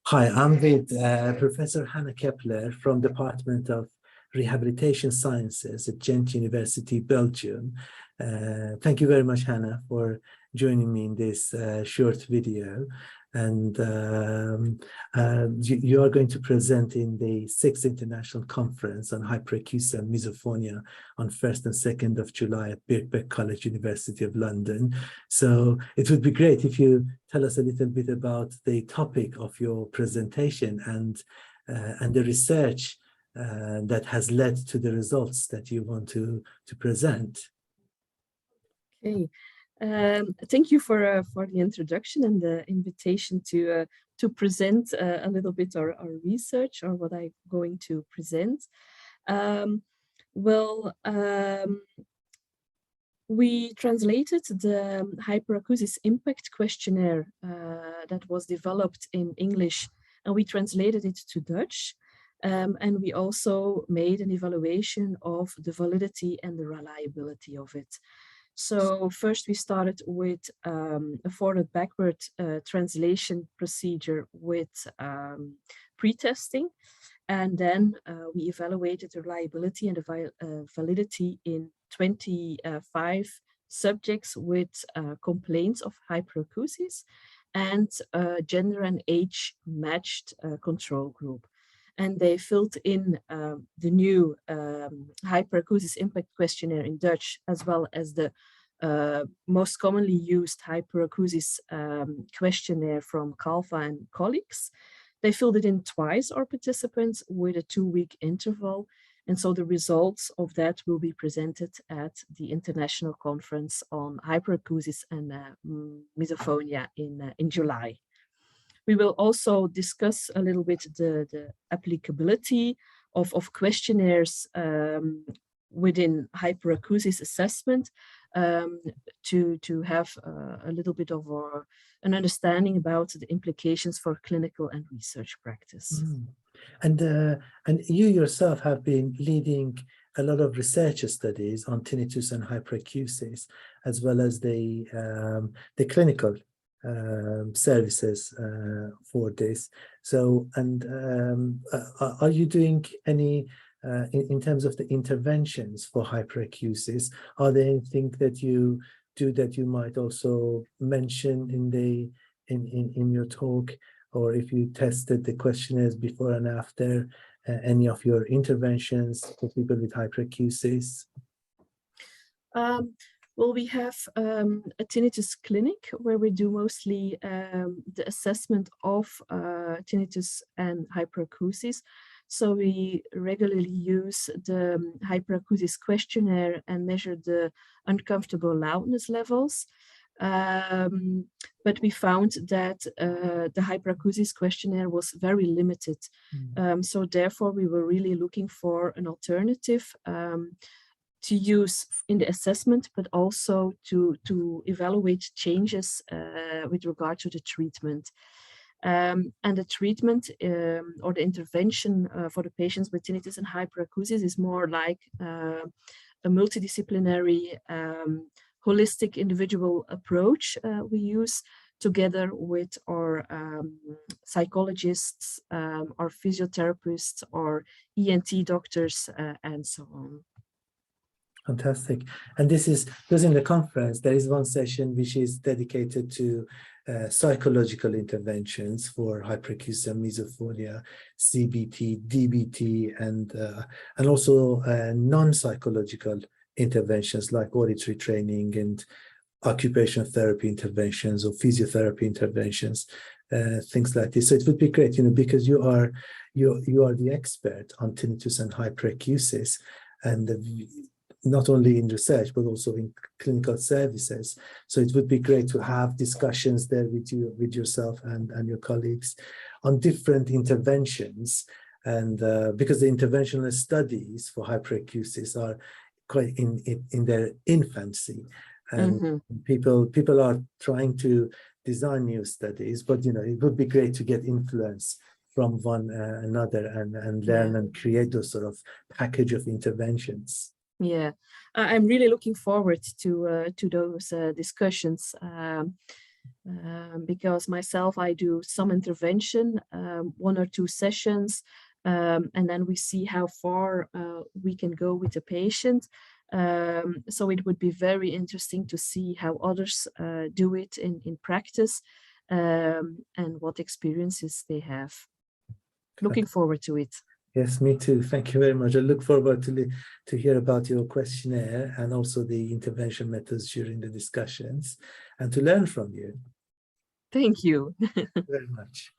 Hi, I'm with Professor Hannah Keppler from Department of Rehabilitation Sciences at Ghent University, Belgium. Thank you very much, Hannah, for joining me in this short video. And you are going to present in the 6th International Conference on Hyperacusis and Misophonia on 1st and 2nd of July at Birkbeck College, University of London. So it would be great if you tell us a little bit about the topic of your presentation and the research that has led to the results that you want to present. Okay. Thank you for the introduction and the invitation to present a little bit our research, or what I'm going to present. We translated the Hyperacusis Impact Questionnaire that was developed in English, and we translated it to Dutch. And we also made an evaluation of the validity and the reliability of it. So first we started with a forward-backward translation procedure with pre-testing, and then we evaluated the reliability and the validity in 25 subjects with complaints of hyperacusis and gender and age matched control group. And they filled in the new Hyperacusis Impact Questionnaire in Dutch, as well as the most commonly used Hyperacusis questionnaire from Calva and colleagues. They filled it in twice, our participants, with a 2-week interval. And so the results of that will be presented at the International Conference on Hyperacusis and Misophonia in July. We will also discuss a little bit the applicability of questionnaires within hyperacusis assessment to have a little bit of an understanding about the implications for clinical and research practice. And you yourself have been leading a lot of research studies on tinnitus and hyperacusis, as well as the clinical services for this. So, and are you doing any, in terms of the interventions for hyperacusis, are there anything that you do that you might also mention in your talk, or if you tested the questionnaires before and after any of your interventions for people with hyperacusis? Well, we have a tinnitus clinic where we do mostly the assessment of tinnitus and hyperacusis. So we regularly use the hyperacusis questionnaire and measure the uncomfortable loudness levels. But we found that the hyperacusis questionnaire was very limited. So therefore, we were really looking for an alternative to use in the assessment, but also to evaluate changes with regard to the treatment. And the treatment or the intervention for the patients with tinnitus and hyperacusis is more like a multidisciplinary, holistic individual approach we use together with our psychologists, our physiotherapists, our ENT doctors, and so on. Fantastic. And this is, because in the conference, there is one session which is dedicated to psychological interventions for hyperacusis and misophonia, CBT, DBT, and also non-psychological interventions like auditory training and occupational therapy interventions or physiotherapy interventions, things like this. So it would be great, because you are the expert on tinnitus and hyperacusis, and not only in research, but also in clinical services. So it would be great to have discussions there with yourself and your colleagues on different interventions. And because the interventional studies for hyperacusis are quite in their infancy, and people are trying to design new studies, but it would be great to get influence from one another and learn and create those sort of package of interventions. Yeah, I'm really looking forward to those discussions. Because myself, I do some intervention, 1 or 2 sessions, and then we see how far we can go with the patient. So it would be very interesting to see how others do it in practice, and what experiences they have. Looking forward to it. Yes, me too. Thank you very much. I look forward to hear about your questionnaire and also the intervention methods during the discussions and to learn from you. Thank you. Very much.